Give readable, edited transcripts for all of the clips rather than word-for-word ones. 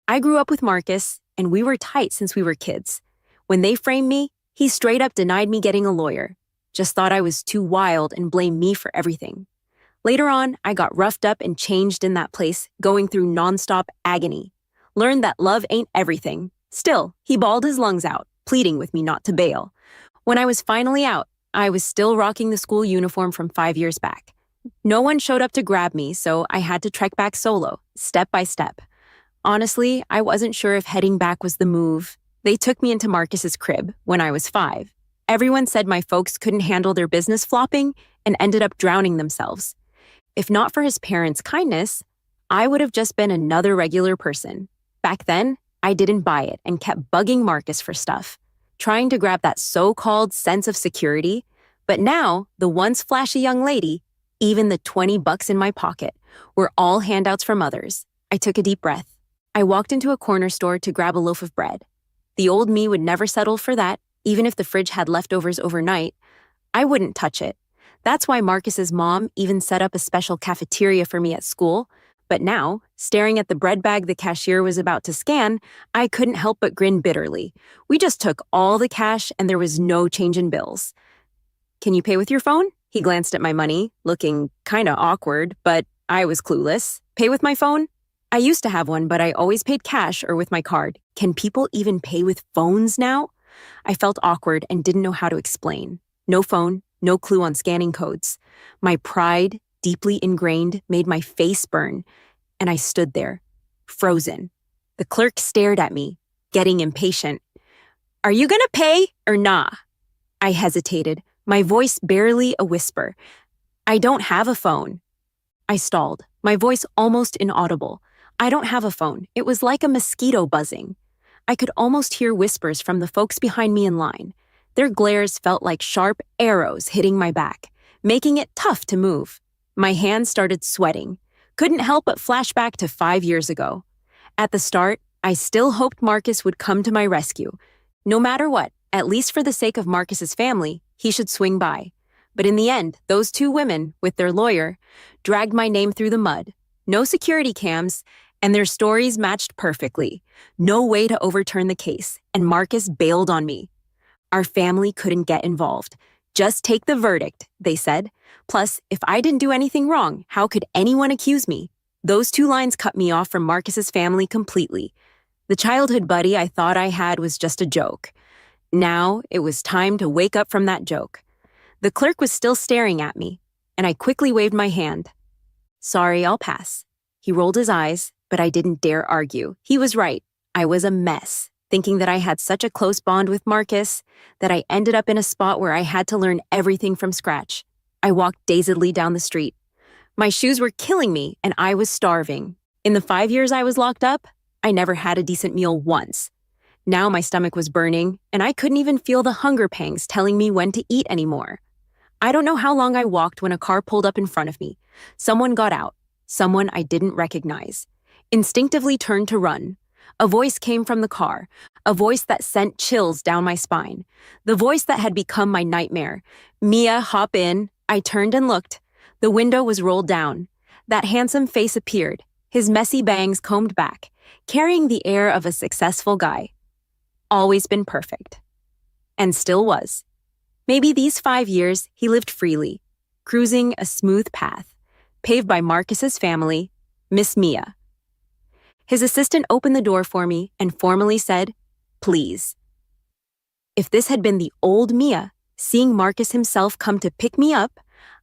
I grew up with Marcus, and we were tight since we were kids. When they framed me, he straight up denied me getting a lawyer. Just thought I was too wild and blamed me for everything. Later on, I got roughed up and changed in that place, going through nonstop agony. Learned that love ain't everything. Still, he bawled his lungs out, pleading with me not to bail. When I was finally out, I was still rocking the school uniform from 5 years back. No one showed up to grab me, so I had to trek back solo, step by step. Honestly, I wasn't sure if heading back was the move. They took me into Marcus's crib when I was 5. Everyone said my folks couldn't handle their business flopping and ended up drowning themselves. If not for his parents' kindness, I would have just been another regular person. Back then, I didn't buy it and kept bugging Marcus for stuff, trying to grab that so-called sense of security. But now, the once flashy young lady, even the $20 in my pocket, were all handouts from others. I took a deep breath. I walked into a corner store to grab a loaf of bread. The old me would never settle for that, even if the fridge had leftovers overnight. I wouldn't touch it. That's why Marcus's mom even set up a special cafeteria for me at school. But now, staring at the bread bag the cashier was about to scan, I couldn't help but grin bitterly. We just took all the cash and there was no change in bills. "Can you pay with your phone?" He glanced at my money, looking kinda awkward, but I was clueless. "Pay with my phone?" I used to have one, but I always paid cash or with my card. Can people even pay with phones now? I felt awkward and didn't know how to explain. No phone, no clue on scanning codes. My pride, deeply ingrained, made my face burn, and I stood there, frozen. The clerk stared at me, getting impatient. "Are you gonna pay or nah?" I hesitated, my voice barely a whisper. "I don't have a phone." I stalled, my voice almost inaudible. "I don't have a phone." It was like a mosquito buzzing. I could almost hear whispers from the folks behind me in line. Their glares felt like sharp arrows hitting my back, making it tough to move. My hands started sweating. Couldn't help but flash back to 5 years ago. At the start, I still hoped Marcus would come to my rescue. No matter what, at least for the sake of Marcus's family, he should swing by. But in the end, those two women, with their lawyer, dragged my name through the mud. No security cams, and their stories matched perfectly. No way to overturn the case, and Marcus bailed on me. Our family couldn't get involved. "Just take the verdict," they said. Plus, if I didn't do anything wrong, how could anyone accuse me? Those two lines cut me off from Marcus's family completely. The childhood buddy I thought I had was just a joke. Now, it was time to wake up from that joke. The clerk was still staring at me, and I quickly waved my hand. "Sorry, I'll pass." He rolled his eyes, but I didn't dare argue. He was right. I was a mess, thinking that I had such a close bond with Marcus that I ended up in a spot where I had to learn everything from scratch. I walked dazedly down the street. My shoes were killing me, and I was starving. In the 5 years I was locked up, I never had a decent meal once. Now my stomach was burning, and I couldn't even feel the hunger pangs telling me when to eat anymore. I don't know how long I walked when a car pulled up in front of me. Someone got out, someone I didn't recognize. Instinctively turned to run. A voice came from the car, a voice that sent chills down my spine. The voice that had become my nightmare. "Mia, hop in." I turned and looked. The window was rolled down. That handsome face appeared, his messy bangs combed back, carrying the air of a successful guy. Always been perfect. And still was. Maybe these 5 years he lived freely, cruising a smooth path, paved by Marcus's family, Miss Mia. His assistant opened the door for me and formally said, "Please." If this had been the old Mia, seeing Marcus himself come to pick me up,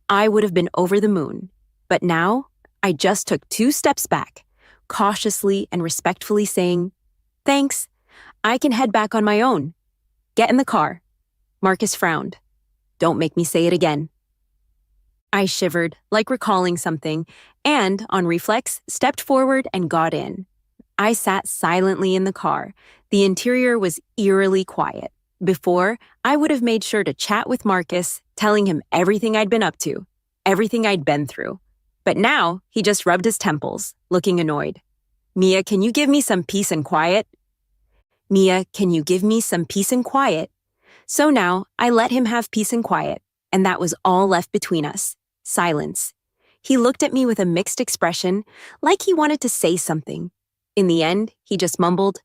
I would have been over the moon. But now, I just took 2 steps back, cautiously and respectfully saying, "Thanks, I can head back on my own." "Get in the car." Marcus frowned. "Don't make me say it again." I shivered, like recalling something, and, on reflex, stepped forward and got in. I sat silently in the car. The interior was eerily quiet. Before, I would have made sure to chat with Marcus, telling him everything I'd been up to, everything I'd been through. But now, he just rubbed his temples, looking annoyed. "Mia, can you give me some peace and quiet?" "Mia, can you give me some peace and quiet?" So now, I let him have peace and quiet, and that was all left between us. Silence. He looked at me with a mixed expression, like he wanted to say something. In the end, he just mumbled,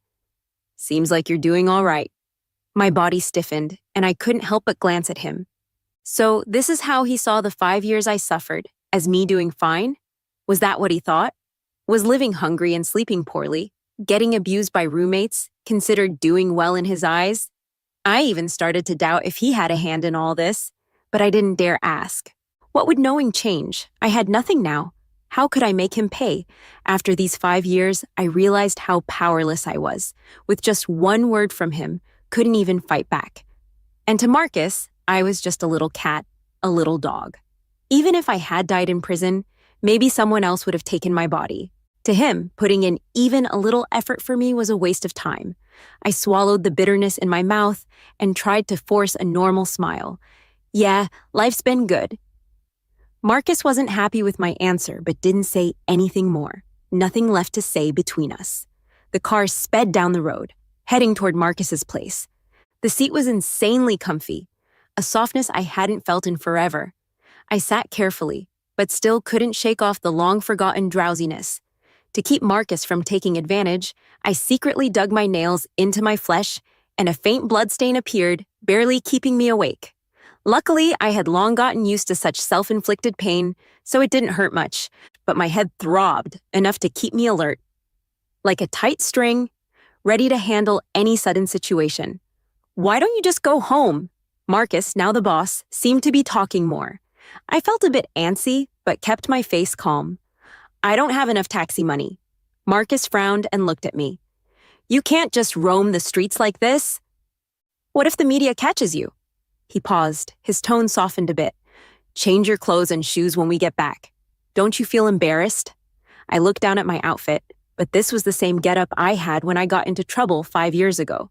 "Seems like you're doing all right." My body stiffened, and I couldn't help but glance at him. So this is how he saw the 5 years I suffered, as me doing fine? Was that what he thought? Was living hungry and sleeping poorly, getting abused by roommates, considered doing well in his eyes? I even started to doubt if he had a hand in all this, but I didn't dare ask. What would knowing change? I had nothing now. How could I make him pay? After these 5 years, I realized how powerless I was. With just one word from him, couldn't even fight back. And to Marcus, I was just a little cat, a little dog. Even if I had died in prison, maybe someone else would have taken my body. To him, putting in even a little effort for me was a waste of time. I swallowed the bitterness in my mouth and tried to force a normal smile. Yeah, life's been good. Marcus wasn't happy with my answer, but didn't say anything more. Nothing left to say between us. The car sped down the road, heading toward Marcus's place. The seat was insanely comfy, a softness I hadn't felt in forever. I sat carefully, but still couldn't shake off the long-forgotten drowsiness. To keep Marcus from taking advantage, I secretly dug my nails into my flesh, and a faint bloodstain appeared, barely keeping me awake. Luckily, I had long gotten used to such self-inflicted pain, so it didn't hurt much, but my head throbbed enough to keep me alert. Like a tight string, ready to handle any sudden situation. "Why don't you just go home?" Marcus, now the boss, seemed to be talking more. I felt a bit antsy, but kept my face calm. "I don't have enough taxi money." Marcus frowned and looked at me. "You can't just roam the streets like this." "What if the media catches you?" He paused, his tone softened a bit. "Change your clothes and shoes when we get back. Don't you feel embarrassed?" I looked down at my outfit, but this was the same getup I had when I got into trouble 5 years ago.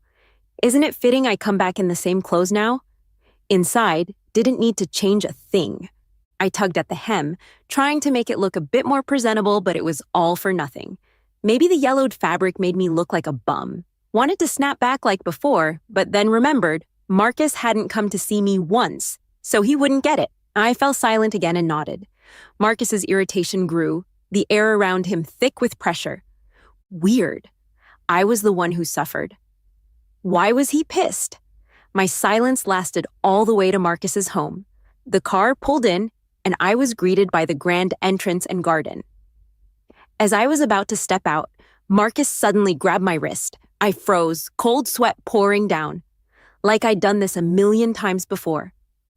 Isn't it fitting I come back in the same clothes now? Inside, didn't need to change a thing. I tugged at the hem, trying to make it look a bit more presentable, but it was all for nothing. Maybe the yellowed fabric made me look like a bum. Wanted to snap back like before, but then remembered Marcus hadn't come to see me once, so he wouldn't get it. I fell silent again and nodded. Marcus's irritation grew, the air around him thick with pressure. Weird. I was the one who suffered. Why was he pissed? My silence lasted all the way to Marcus's home. The car pulled in, and I was greeted by the grand entrance and garden. As I was about to step out, Marcus suddenly grabbed my wrist. I froze, cold sweat pouring down. Like I'd done this a million times before.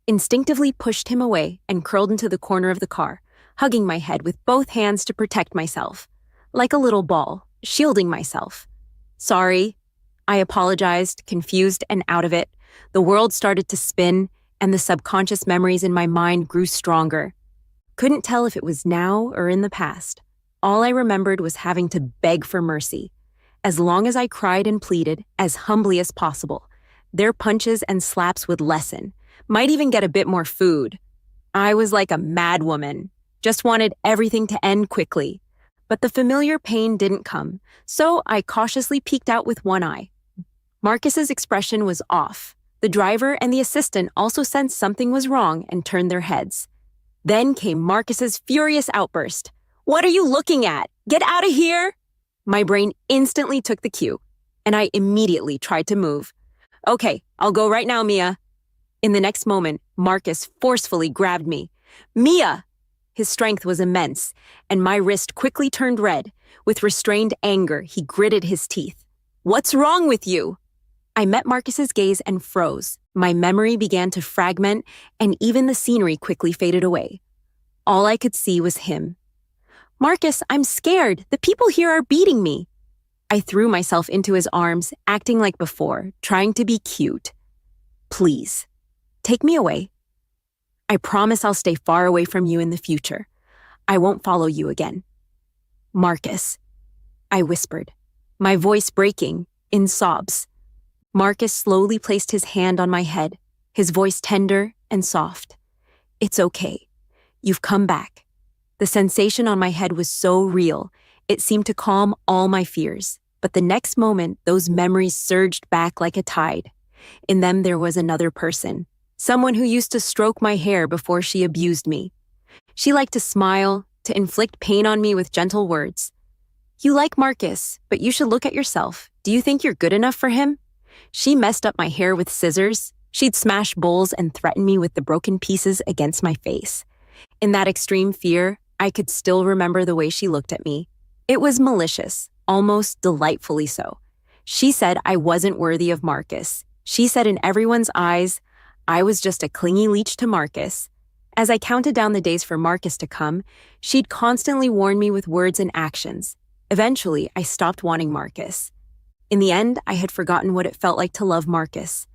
Instinctively pushed him away and curled into the corner of the car, hugging my head with both hands to protect myself. Like a little ball, shielding myself. "Sorry." I apologized, confused and out of it. The world started to spin, and the subconscious memories in my mind grew stronger. Couldn't tell if it was now or in the past. All I remembered was having to beg for mercy. As long as I cried and pleaded, as humbly as possible, their punches and slaps would lessen, might even get a bit more food. I was like a mad woman, just wanted everything to end quickly. But the familiar pain didn't come, so I cautiously peeked out with one eye. Marcus's expression was off. The driver and the assistant also sensed something was wrong and turned their heads. Then came Marcus's furious outburst. "What are you looking at? Get out of here!" My brain instantly took the cue, and I immediately tried to move. "Okay, I'll go right now, Mia." In the next moment, Marcus forcefully grabbed me. "Mia!" His strength was immense, and my wrist quickly turned red. With restrained anger, he gritted his teeth. "What's wrong with you?" I met Marcus's gaze and froze. My memory began to fragment, and even the scenery quickly faded away. All I could see was him. "Marcus, I'm scared. The people here are beating me." I threw myself into his arms, acting like before, trying to be cute. "Please, take me away. I promise I'll stay far away from you in the future. I won't follow you again." "Marcus," I whispered, my voice breaking in sobs. Marcus slowly placed his hand on my head, his voice tender and soft. "It's okay. You've come back." The sensation on my head was so real, it seemed to calm all my fears. But the next moment, those memories surged back like a tide. In them, there was another person, someone who used to stroke my hair before she abused me. She liked to smile, to inflict pain on me with gentle words. You like Marcus, but you should look at yourself. Do you think you're good enough for him? She messed up my hair with scissors. She'd smash bowls and threaten me with the broken pieces against my face. In that extreme fear, I could still remember the way she looked at me. It was malicious, almost delightfully so. She said I wasn't worthy of Marcus. She said in everyone's eyes, I was just a clingy leech to Marcus. As I counted down the days for Marcus to come, she'd constantly warn me with words and actions. Eventually, I stopped wanting Marcus. In the end, I had forgotten what it felt like to love Marcus.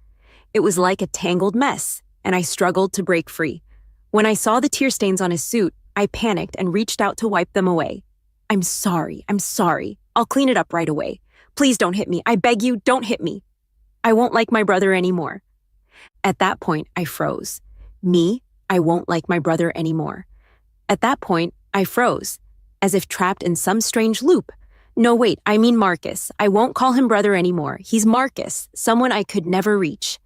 It was like a tangled mess, and I struggled to break free. When I saw the tear stains on his suit, I panicked and reached out to wipe them away. I'm sorry. I'll clean it up right away. Please don't hit me. I beg you, don't hit me. I won't like my brother anymore. At that point, I froze. I won't like my brother anymore. At that point, I froze, as if trapped in some strange loop. No, wait, I mean Marcus. I won't call him brother anymore. He's Marcus, someone I could never reach.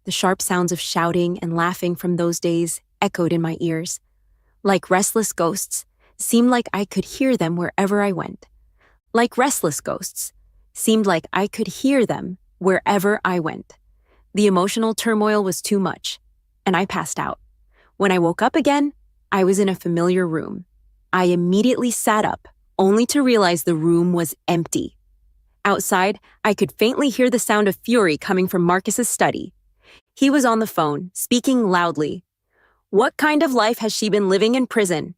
The sharp sounds of shouting and laughing from those days echoed in my ears. Like restless ghosts, seemed like I could hear them wherever I went. Like restless ghosts, seemed like I could hear them wherever I went. The emotional turmoil was too much, and I passed out. When I woke up again, I was in a familiar room. I immediately sat up, only to realize the room was empty. Outside, I could faintly hear the sound of fury coming from Marcus's study. He was on the phone, speaking loudly. What kind of life has she been living in prison?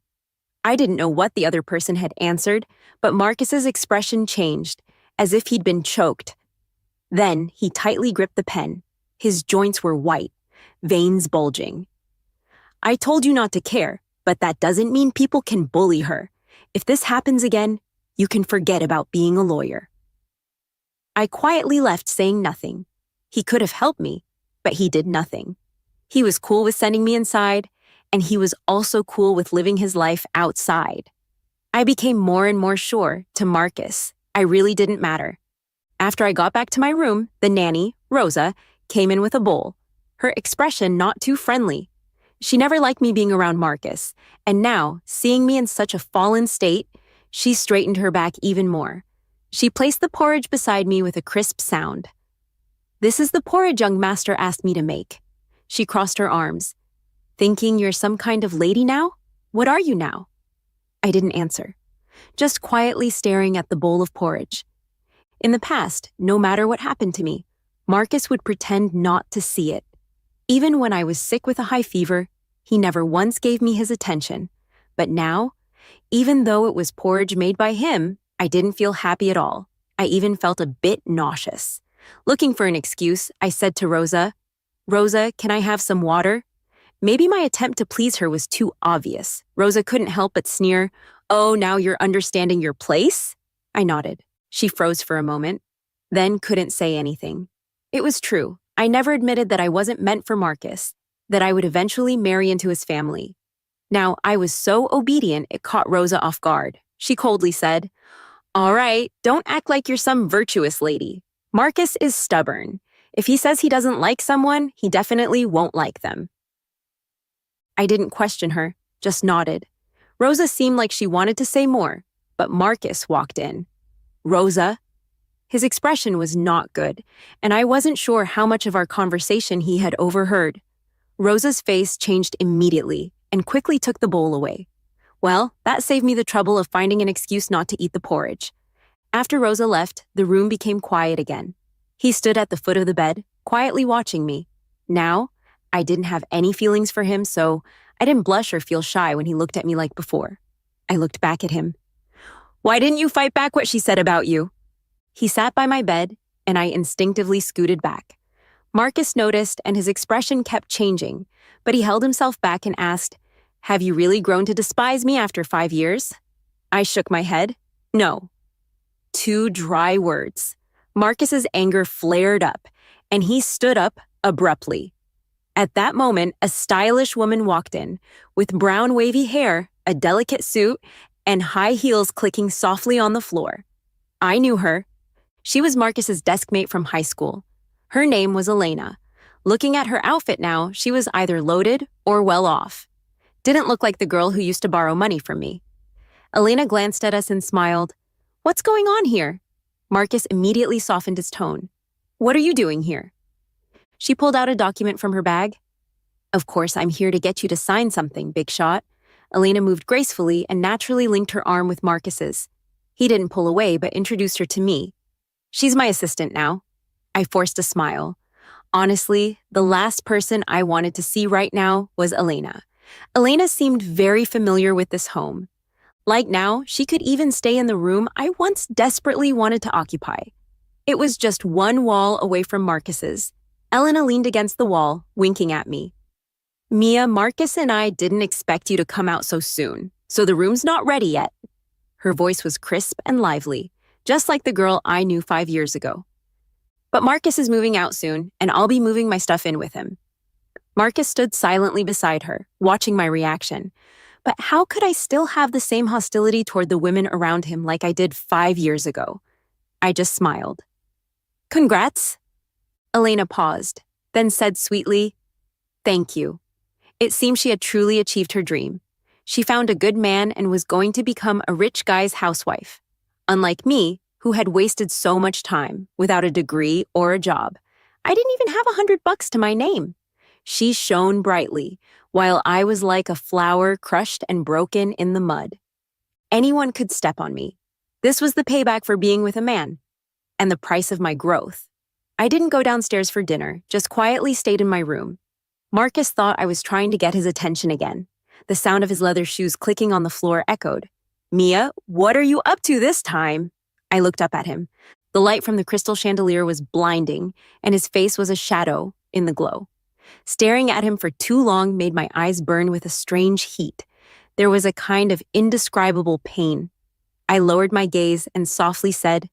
I didn't know what the other person had answered, but Marcus's expression changed, as if he'd been choked. Then he tightly gripped the pen. His joints were white, veins bulging. I told you not to care, but that doesn't mean people can bully her. If this happens again, you can forget about being a lawyer. I quietly left saying nothing. He could have helped me, but he did nothing. He was cool with sending me inside, and he was also cool with living his life outside. I became more and more sure, to Marcus, I really didn't matter. After I got back to my room, the nanny, Rosa, came in with a bowl, her expression not too friendly. She never liked me being around Marcus, and now, seeing me in such a fallen state, she straightened her back even more. She placed the porridge beside me with a crisp sound. This is the porridge young master asked me to make. She crossed her arms. Thinking you're some kind of lady now? What are you now? I didn't answer, just quietly staring at the bowl of porridge. In the past, no matter what happened to me, Marcus would pretend not to see it. Even when I was sick with a high fever, he never once gave me his attention. But now, even though it was porridge made by him, I didn't feel happy at all. I even felt a bit nauseous. Looking for an excuse, I said to Rosa, Rosa, can I have some water? Maybe my attempt to please her was too obvious. Rosa couldn't help but sneer, Oh, now you're understanding your place? I nodded. She froze for a moment, then couldn't say anything. It was true. I never admitted that I wasn't meant for Marcus, that I would eventually marry into his family. Now, I was so obedient it caught Rosa off guard. She coldly said, All right, don't act like you're some virtuous lady. Marcus is stubborn. If he says he doesn't like someone, he definitely won't like them. I didn't question her, just nodded. Rosa seemed like she wanted to say more, but Marcus walked in. Rosa? His expression was not good, and I wasn't sure how much of our conversation he had overheard. Rosa's face changed immediately and quickly took the bowl away. Well, that saved me the trouble of finding an excuse not to eat the porridge. After Rosa left, the room became quiet again. He stood at the foot of the bed, quietly watching me. Now, I didn't have any feelings for him, so I didn't blush or feel shy when he looked at me like before. I looked back at him. Why didn't you fight back what she said about you? He sat by my bed, and I instinctively scooted back. Marcus noticed, and his expression kept changing, but he held himself back and asked, Have you really grown to despise me after 5 years? I shook my head. No. 2 dry words. Marcus's anger flared up, and he stood up abruptly. At that moment, a stylish woman walked in, with brown wavy hair, a delicate suit, and high heels clicking softly on the floor. I knew her. She was Marcus's desk mate from high school. Her name was Elena. Looking at her outfit now, she was either loaded or well off. Didn't look like the girl who used to borrow money from me. Elena glanced at us and smiled. What's going on here? Marcus immediately softened his tone. What are you doing here? She pulled out a document from her bag. Of course, I'm here to get you to sign something, big shot. Elena moved gracefully and naturally linked her arm with Marcus's. He didn't pull away, but introduced her to me. She's my assistant now. I forced a smile. Honestly, the last person I wanted to see right now was Elena. Elena seemed very familiar with this home. Like now, she could even stay in the room I once desperately wanted to occupy. It was just one wall away from Marcus's. Elena leaned against the wall, winking at me. Mia, Marcus and I didn't expect you to come out so soon, so the room's not ready yet. Her voice was crisp and lively, just like the girl I knew 5 years ago. But Marcus is moving out soon, and I'll be moving my stuff in with him. Marcus stood silently beside her, watching my reaction. But how could I still have the same hostility toward the women around him like I did 5 years ago? I just smiled. Congrats. Elena paused, then said sweetly, Thank you. It seemed she had truly achieved her dream. She found a good man and was going to become a rich guy's housewife. Unlike me, who had wasted so much time without a degree or a job. I didn't even have $100 to my name. She shone brightly, while I was like a flower crushed and broken in the mud. Anyone could step on me. This was the payback for being with a man, and the price of my growth. I didn't go downstairs for dinner, just quietly stayed in my room. Marcus thought I was trying to get his attention again. The sound of his leather shoes clicking on the floor echoed. Mia, what are you up to this time? I looked up at him. The light from the crystal chandelier was blinding, and his face was a shadow in the glow. Staring at him for too long made my eyes burn with a strange heat. There was a kind of indescribable pain. I lowered my gaze and softly said,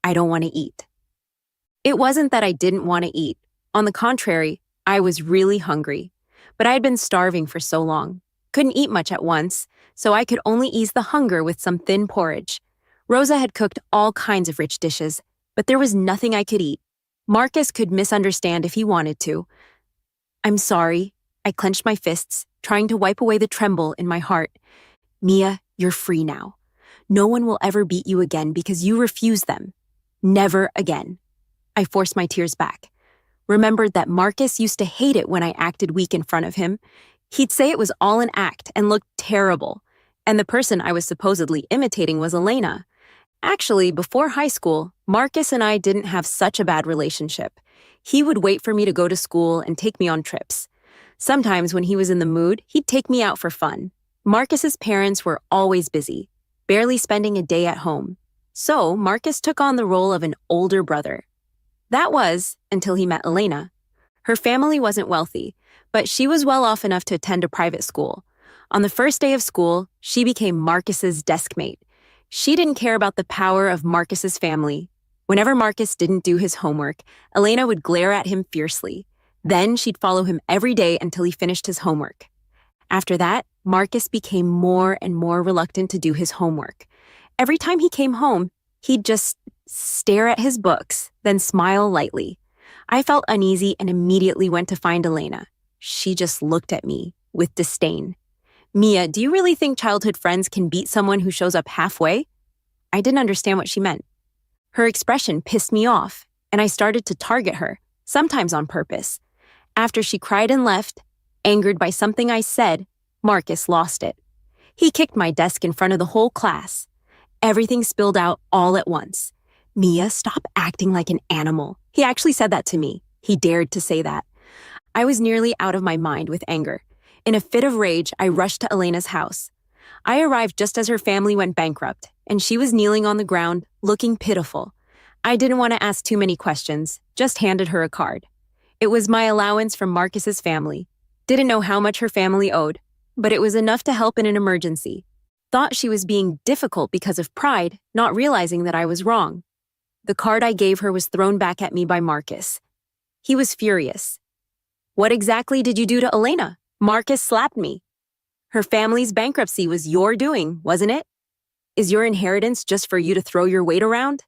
I don't want to eat. It wasn't that I didn't want to eat. On the contrary, I was really hungry. But I had been starving for so long. Couldn't eat much at once, so I could only ease the hunger with some thin porridge. Rosa had cooked all kinds of rich dishes, but there was nothing I could eat. Marcus could misunderstand if he wanted to. I'm sorry. I clenched my fists, trying to wipe away the tremble in my heart. Mia, you're free now. No one will ever beat you again because you refuse them. Never again. I forced my tears back. Remembered that Marcus used to hate it when I acted weak in front of him. He'd say it was all an act and looked terrible. And the person I was supposedly imitating was Elena. Actually, before high school, Marcus and I didn't have such a bad relationship. He would wait for me to go to school and take me on trips. Sometimes when he was in the mood, he'd take me out for fun. Marcus's parents were always busy, barely spending a day at home. So Marcus took on the role of an older brother. That was until he met Elena. Her family wasn't wealthy, but she was well off enough to attend a private school. On the first day of school, she became Marcus's deskmate. She didn't care about the power of Marcus's family. Whenever Marcus didn't do his homework, Elena would glare at him fiercely. Then she'd follow him every day until he finished his homework. After that, Marcus became more and more reluctant to do his homework. Every time he came home, he'd just stare at his books, then smile lightly. I felt uneasy and immediately went to find Elena. She just looked at me with disdain. Mia, do you really think childhood friends can beat someone who shows up halfway? I didn't understand what she meant. Her expression pissed me off, and I started to target her, sometimes on purpose. After she cried and left, angered by something I said, Marcus lost it. He kicked my desk in front of the whole class. Everything spilled out all at once. Mia, stop acting like an animal. He actually said that to me. He dared to say that. I was nearly out of my mind with anger. In a fit of rage, I rushed to Elena's house. I arrived just as her family went bankrupt, and she was kneeling on the ground, looking pitiful. I didn't want to ask too many questions, just handed her a card. It was my allowance from Marcus's family. Didn't know how much her family owed, but it was enough to help in an emergency. Thought she was being difficult because of pride, not realizing that I was wrong. The card I gave her was thrown back at me by Marcus. He was furious. What exactly did you do to Elena? Marcus slapped me. Her family's bankruptcy was your doing, wasn't it? Is your inheritance just for you to throw your weight around?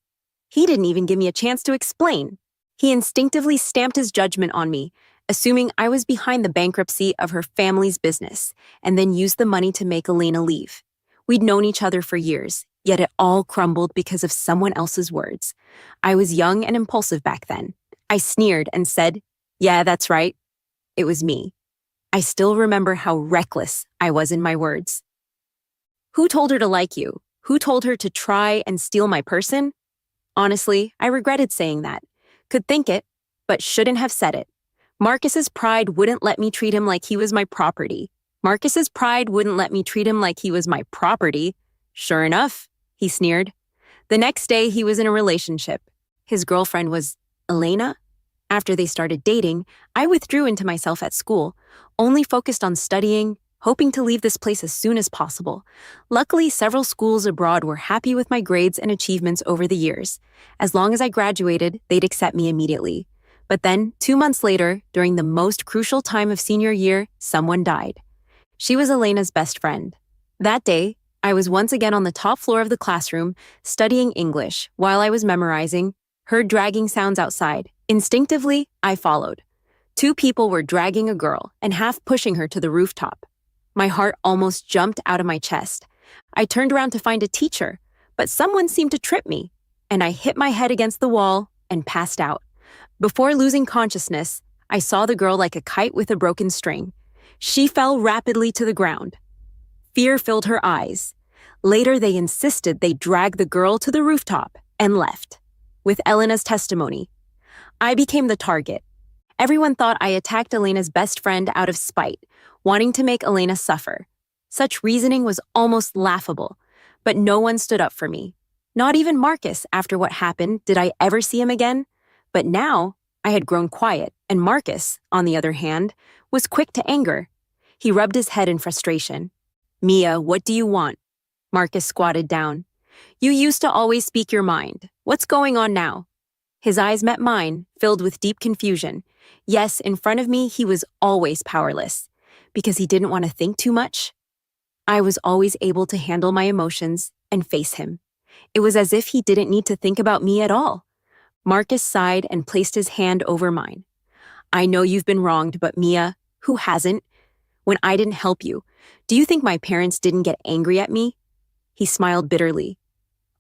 He didn't even give me a chance to explain. He instinctively stamped his judgment on me, assuming I was behind the bankruptcy of her family's business, and then used the money to make Elena leave. We'd known each other for years. Yet it all crumbled because of someone else's words. I was young and impulsive back then. I sneered and said, "Yeah, that's right. It was me." I still remember how reckless I was in my words. Who told her to like you? Who told her to try and steal my person? Honestly, I regretted saying that. Could think it, but shouldn't have said it. Marcus's pride wouldn't let me treat him like he was my property. Marcus's pride wouldn't let me treat him like he was my property. Sure enough, he sneered. The next day, he was in a relationship. His girlfriend was Elena. After they started dating, I withdrew into myself at school, only focused on studying, hoping to leave this place as soon as possible. Luckily, several schools abroad were happy with my grades and achievements over the years. As long as I graduated, they'd accept me immediately. But then, 2 months later, during the most crucial time of senior year, someone died. She was Elena's best friend. That day, I was once again on the top floor of the classroom, studying English while I was memorizing, heard dragging sounds outside. Instinctively, I followed. 2 people were dragging a girl and half pushing her to the rooftop. My heart almost jumped out of my chest. I turned around to find a teacher, but someone seemed to trip me, and I hit my head against the wall and passed out. Before losing consciousness, I saw the girl like a kite with a broken string. She fell rapidly to the ground. Fear filled her eyes. Later, they insisted they drag the girl to the rooftop and left. With Elena's testimony, I became the target. Everyone thought I attacked Elena's best friend out of spite, wanting to make Elena suffer. Such reasoning was almost laughable, but no one stood up for me. Not even Marcus, after what happened, did I ever see him again. But now, I had grown quiet, and Marcus, on the other hand, was quick to anger. He rubbed his head in frustration. "Mia, what do you want?" Marcus squatted down. "You used to always speak your mind. What's going on now?" His eyes met mine, filled with deep confusion. Yes, in front of me, he was always powerless. Because he didn't want to think too much? I was always able to handle my emotions and face him. It was as if he didn't need to think about me at all. Marcus sighed and placed his hand over mine. "I know you've been wronged, but Mia, who hasn't? When I didn't help you, do you think my parents didn't get angry at me?" He smiled bitterly.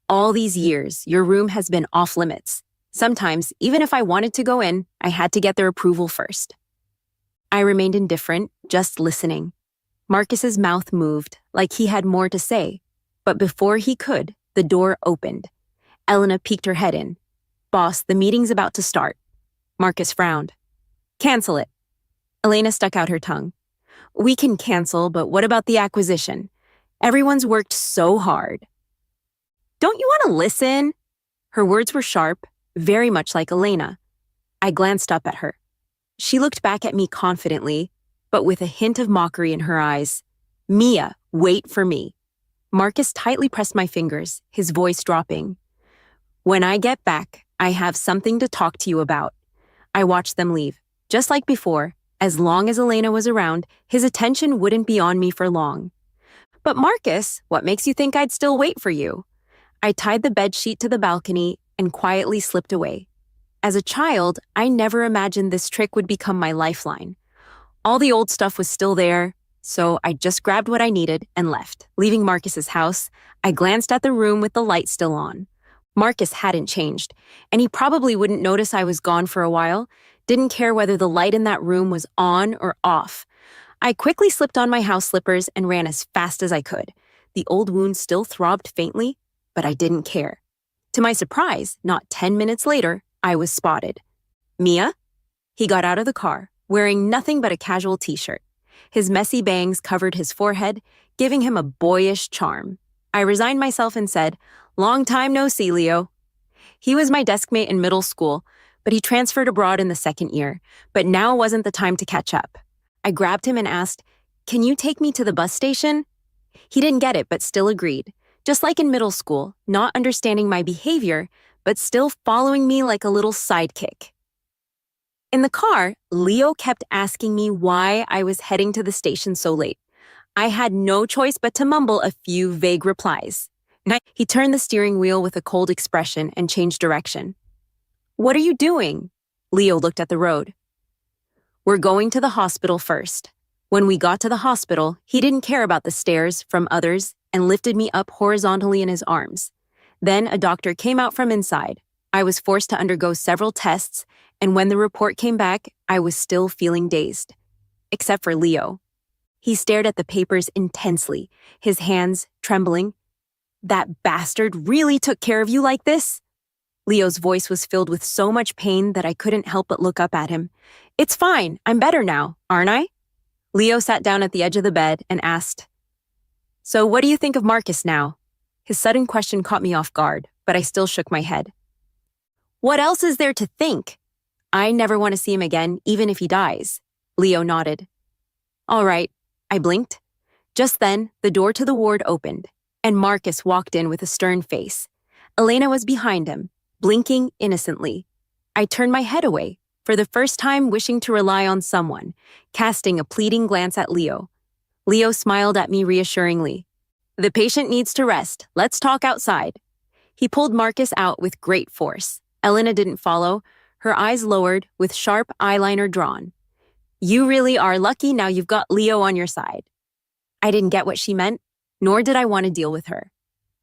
"All these years, your room has been off limits. Sometimes, even if I wanted to go in, I had to get their approval first." I remained indifferent, just listening. Marcus's mouth moved, like he had more to say. But before he could, the door opened. Elena peeked her head in. "Boss, the meeting's about to start." Marcus frowned. "Cancel it." Elena stuck out her tongue. "We can cancel, but what about the acquisition? Everyone's worked so hard." "Don't you want to listen?" Her words were sharp, very much like Elena. I glanced up at her. She looked back at me confidently, but with a hint of mockery in her eyes. "Mia, wait for me." Marcus tightly pressed my fingers, his voice dropping. "When I get back, I have something to talk to you about." I watched them leave. Just like before, as long as Elena was around, his attention wouldn't be on me for long. "But Marcus, what makes you think I'd still wait for you?" I tied the bedsheet to the balcony and quietly slipped away. As a child, I never imagined this trick would become my lifeline. All the old stuff was still there, so I just grabbed what I needed and left. Leaving Marcus's house, I glanced at the room with the light still on. Marcus hadn't changed, and he probably wouldn't notice I was gone for a while, didn't care whether the light in that room was on or off. I quickly slipped on my house slippers and ran as fast as I could. The old wound still throbbed faintly, but I didn't care. To my surprise, not 10 minutes later, I was spotted. "Mia?" He got out of the car, wearing nothing but a casual t-shirt. His messy bangs covered his forehead, giving him a boyish charm. I resigned myself and said, "Long time no see, Leo." He was my desk mate in middle school, but he transferred abroad in the second year. But now wasn't the time to catch up. I grabbed him and asked, "Can you take me to the bus station?" He didn't get it, but still agreed. Just like in middle school, not understanding my behavior, but still following me like a little sidekick. In the car, Leo kept asking me why I was heading to the station so late. I had no choice but to mumble a few vague replies. He turned the steering wheel with a cold expression and changed direction. "What are you doing?" Leo looked at the road. "We're going to the hospital first." When we got to the hospital, he didn't care about the stares from others. and lifted me up horizontally in his arms. Then a doctor came out from inside. I was forced to undergo several tests, and when the report came back, I was still feeling dazed. Except for Leo. He stared at the papers intensely, his hands trembling. "That bastard really took care of you like this?" Leo's voice was filled with so much pain that I couldn't help but look up at him. "It's fine. I'm better now, aren't I?" Leo sat down at the edge of the bed and asked, "So what do you think of Marcus now?" His sudden question caught me off guard, but I still shook my head. "What else is there to think? I never want to see him again, even if he dies." Leo nodded. "All right," I blinked. Just then, the door to the ward opened, and Marcus walked in with a stern face. Elena was behind him, blinking innocently. I turned my head away, for the first time wishing to rely on someone, casting a pleading glance at Leo. Leo smiled at me reassuringly. "The patient needs to rest. Let's talk outside." He pulled Marcus out with great force. Elena didn't follow, her eyes lowered, with sharp eyeliner drawn. "You really are lucky now you've got Leo on your side." I didn't get what she meant, nor did I want to deal with her.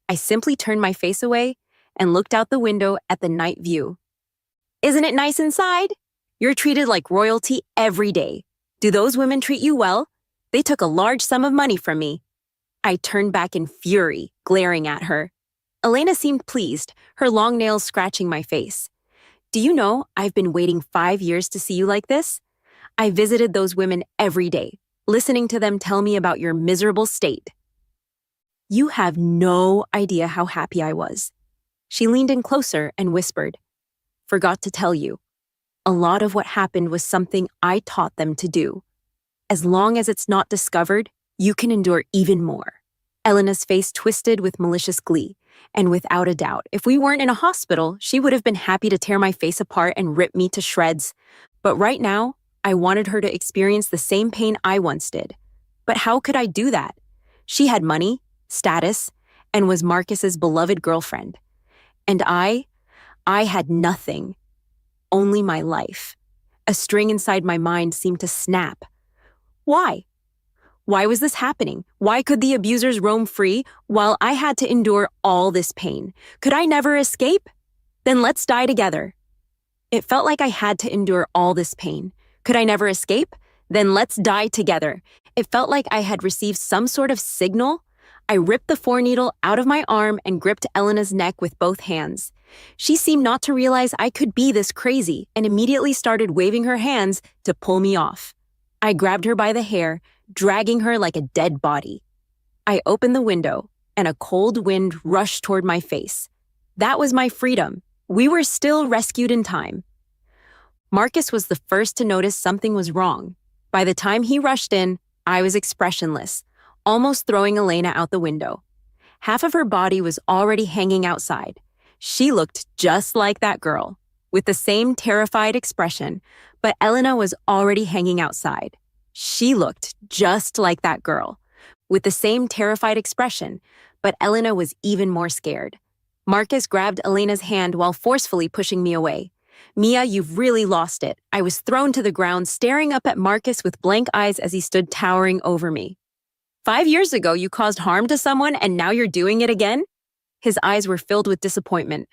I simply turned my face away and looked out the window at the night view. "Isn't it nice inside? You're treated like royalty every day. Do those women treat you well? They took a large sum of money from me." I turned back in fury, glaring at her. Elena seemed pleased, her long nails scratching my face. "Do you know I've been waiting 5 years to see you like this? I visited those women every day, listening to them tell me about your miserable state." "You have no idea how happy I was." She leaned in closer and whispered, "Forgot to tell you. A lot of what happened was something I taught them to do. As long as it's not discovered, you can endure even more." Elena's face twisted with malicious glee, and without a doubt, if we weren't in a hospital, she would have been happy to tear my face apart and rip me to shreds. But right now, I wanted her to experience the same pain I once did. But how could I do that? She had money, status, and was Marcus's beloved girlfriend. And I had nothing. Only my life. A string inside my mind seemed to snap. Why? Why was this happening? Why could the abusers roam free while I had to endure all this pain? Could I never escape? Then let's die together. It felt like I had to endure all this pain. Could I never escape? Then let's die together. It felt like I had received some sort of signal. I ripped the foreneedle out of my arm and gripped Elena's neck with both hands. She seemed not to realize I could be this crazy and immediately started waving her hands to pull me off. I grabbed her by the hair, dragging her like a dead body. I opened the window, and a cold wind rushed toward my face. That was my freedom. We were still rescued in time. Marcus was the first to notice something was wrong. By the time he rushed in, I was expressionless, almost throwing Elena out the window. Half of her body was already hanging outside. She looked just like that girl, with the same terrified expression, but Elena was already hanging outside. She looked just like that girl, with the same terrified expression, but Elena was even more scared. Marcus grabbed Elena's hand while forcefully pushing me away. "Mia, you've really lost it." I was thrown to the ground, staring up at Marcus with blank eyes as he stood towering over me. 5 years ago, you caused harm to someone, and now you're doing it again?" His eyes were filled with disappointment.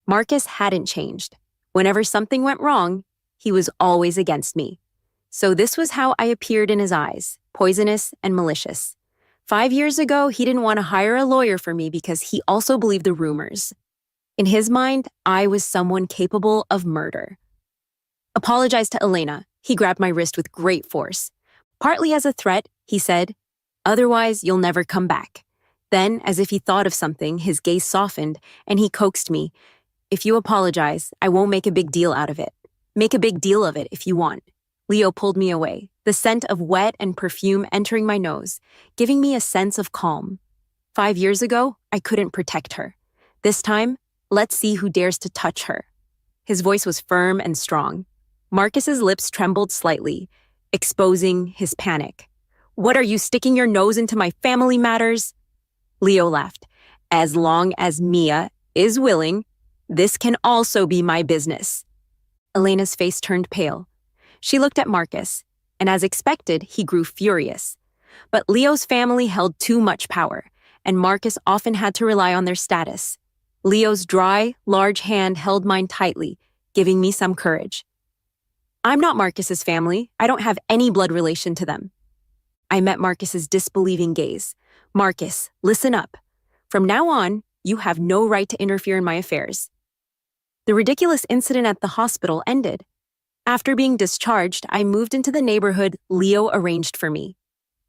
Marcus hadn't changed. Whenever something went wrong, he was always against me. So this was how I appeared in his eyes, poisonous and malicious. 5 years ago, he didn't want to hire a lawyer for me because he also believed the rumors. In his mind, I was someone capable of murder. "Apologize to Elena." He grabbed my wrist with great force. Partly as a threat, he said, "Otherwise, you'll never come back." Then, as if he thought of something, his gaze softened, and he coaxed me. "If you apologize, I won't make a big deal out of it. Make a big deal of it if you want." Leo pulled me away, the scent of wet and perfume entering my nose, giving me a sense of calm. 5 years ago, I couldn't protect her. This time, let's see who dares to touch her. His voice was firm and strong. Marcus's lips trembled slightly, exposing his panic. "What, are you sticking your nose into my family matters?" Leo laughed. "As long as Mia is willing, this can also be my business." Elena's face turned pale. She looked at Marcus, and as expected, he grew furious. But Leo's family held too much power, and Marcus often had to rely on their status. Leo's dry, large hand held mine tightly, giving me some courage. I'm not Marcus's family. I don't have any blood relation to them. I met Marcus's disbelieving gaze. Marcus, listen up. From now on, you have no right to interfere in my affairs. The ridiculous incident at the hospital ended. After being discharged, I moved into the neighborhood Leo arranged for me.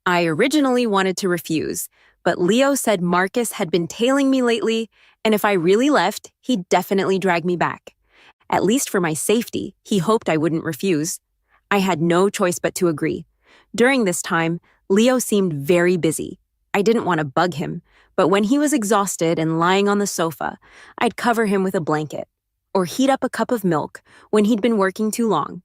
I originally wanted to refuse, but Leo said Marcus had been tailing me lately, and if I really left, he'd definitely drag me back. At least for my safety, he hoped I wouldn't refuse. I had no choice but to agree. During this time, Leo seemed very busy. I didn't want to bug him, but when he was exhausted and lying on the sofa, I'd cover him with a blanket or heat up a cup of milk when he'd been working too long.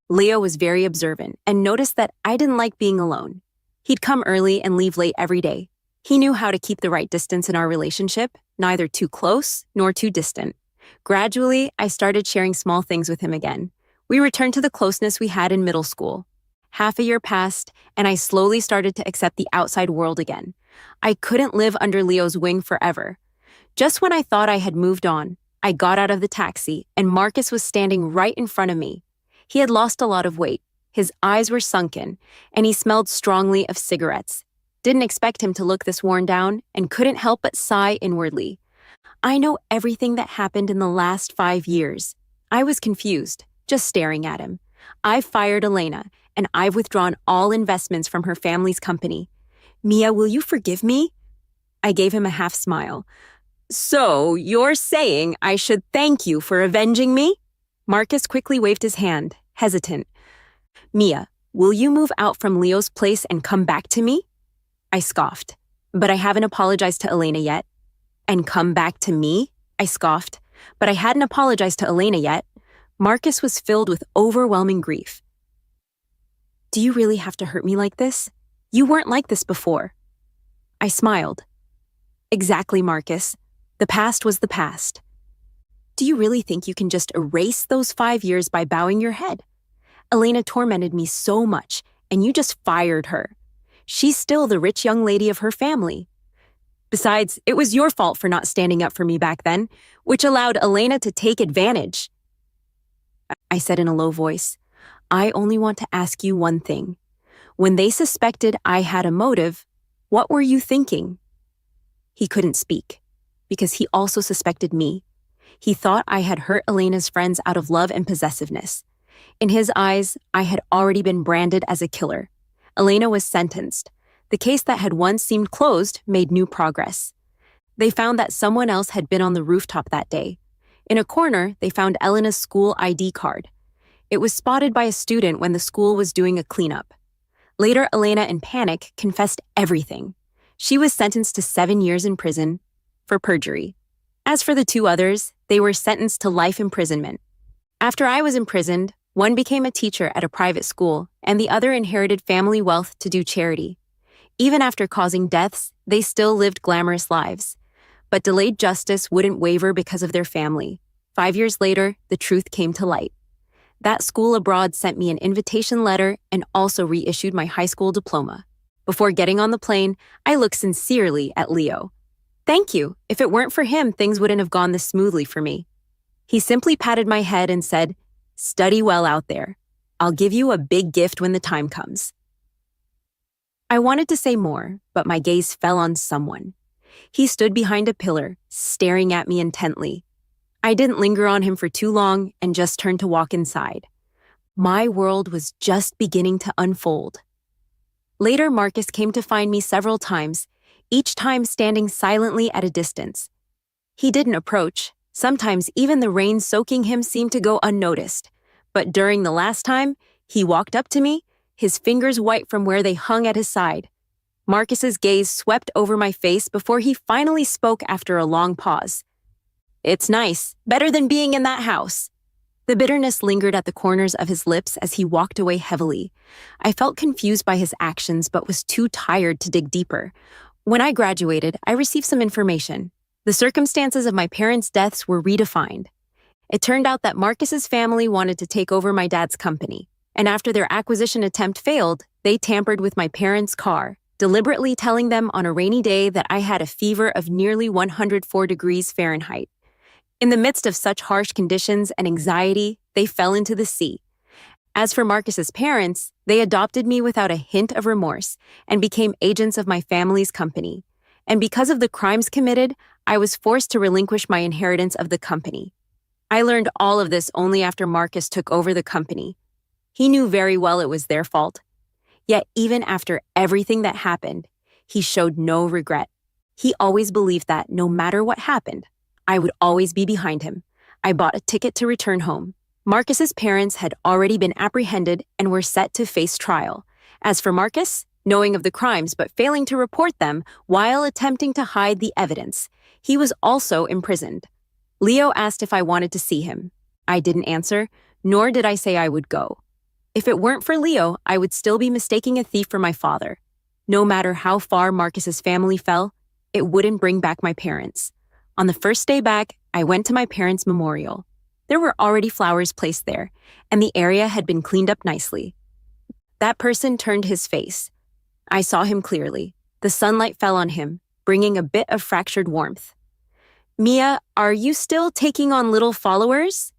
Leo was very observant and noticed that I didn't like being alone. He'd come early and leave late every day. He knew how to keep the right distance in our relationship, neither too close nor too distant. Gradually, I started sharing small things with him again. We returned to the closeness we had in middle school. Half a year passed, and I slowly started to accept the outside world again. I couldn't live under Leo's wing forever. Just when I thought I had moved on, I got out of the taxi, and Marcus was standing right in front of me. He had lost a lot of weight. His eyes were sunken, and he smelled strongly of cigarettes. Didn't expect him to look this worn down, and couldn't help but sigh inwardly. I know everything that happened in the last 5 years. I was confused, just staring at him. I've fired Elena, and I've withdrawn all investments from her family's company. Mia, will you forgive me? I gave him a half smile. So, you're saying I should thank you for avenging me? Marcus quickly waved his hand, hesitant. Mia, will you move out from Leo's place and come back to me? I scoffed. But I haven't apologized to Elena yet. And come back to me? I scoffed. But I hadn't apologized to Elena yet. Marcus was filled with overwhelming grief. Do you really have to hurt me like this? You weren't like this before. I smiled. Exactly, Marcus. The past was the past. Do you really think you can just erase those 5 years by bowing your head? Elena tormented me so much, and you just fired her. She's still the rich young lady of her family. Besides, it was your fault for not standing up for me back then, which allowed Elena to take advantage. I said in a low voice, I only want to ask you one thing. When they suspected I had a motive, what were you thinking? He couldn't speak, because he also suspected me. He thought I had hurt Elena's friends out of love and possessiveness. In his eyes, I had already been branded as a killer. Elena was sentenced. The case that had once seemed closed made new progress. They found that someone else had been on the rooftop that day. In a corner, they found Elena's school ID card. It was spotted by a student when the school was doing a cleanup. Later, Elena, in panic, confessed everything. She was sentenced to 7 years in prison for perjury. As for the 2 others, they were sentenced to life imprisonment. After I was imprisoned, one became a teacher at a private school, and the other inherited family wealth to do charity. Even after causing deaths, they still lived glamorous lives. But delayed justice wouldn't waver because of their family. 5 years later, the truth came to light. That school abroad sent me an invitation letter and also reissued my high school diploma. Before getting on the plane, I looked sincerely at Leo. Thank you. If it weren't for him, things wouldn't have gone this smoothly for me. He simply patted my head and said, Study well out there. I'll give you a big gift when the time comes. I wanted to say more, but my gaze fell on someone. He stood behind a pillar, staring at me intently. I didn't linger on him for too long and just turned to walk inside. My world was just beginning to unfold. Later, Marcus came to find me several times, each time standing silently at a distance. He didn't approach. Sometimes even the rain soaking him seemed to go unnoticed. But during the last time, he walked up to me, his fingers white from where they hung at his side. Marcus's gaze swept over my face before he finally spoke after a long pause. It's nice, better than being in that house. The bitterness lingered at the corners of his lips as he walked away heavily. I felt confused by his actions but was too tired to dig deeper. When I graduated, I received some information. The circumstances of my parents' deaths were redefined. It turned out that Marcus's family wanted to take over my dad's company, and after their acquisition attempt failed, they tampered with my parents' car, deliberately telling them on a rainy day that I had a fever of nearly 104 degrees Fahrenheit. In the midst of such harsh conditions and anxiety, they fell into the sea. As for Marcus's parents, they adopted me without a hint of remorse and became agents of my family's company. And because of the crimes committed, I was forced to relinquish my inheritance of the company. I learned all of this only after Marcus took over the company. He knew very well it was their fault. Yet even after everything that happened, he showed no regret. He always believed that no matter what happened, I would always be behind him. I bought a ticket to return home. Marcus's parents had already been apprehended and were set to face trial. As for Marcus, knowing of the crimes but failing to report them while attempting to hide the evidence, he was also imprisoned. Leo asked if I wanted to see him. I didn't answer, nor did I say I would go. If it weren't for Leo, I would still be mistaking a thief for my father. No matter how far Marcus's family fell, it wouldn't bring back my parents. On the first day back, I went to my parents' memorial. There were already flowers placed there, and the area had been cleaned up nicely. That person turned his face. I saw him clearly. The sunlight fell on him, bringing a bit of fractured warmth. "Mia, are you still taking on little followers?"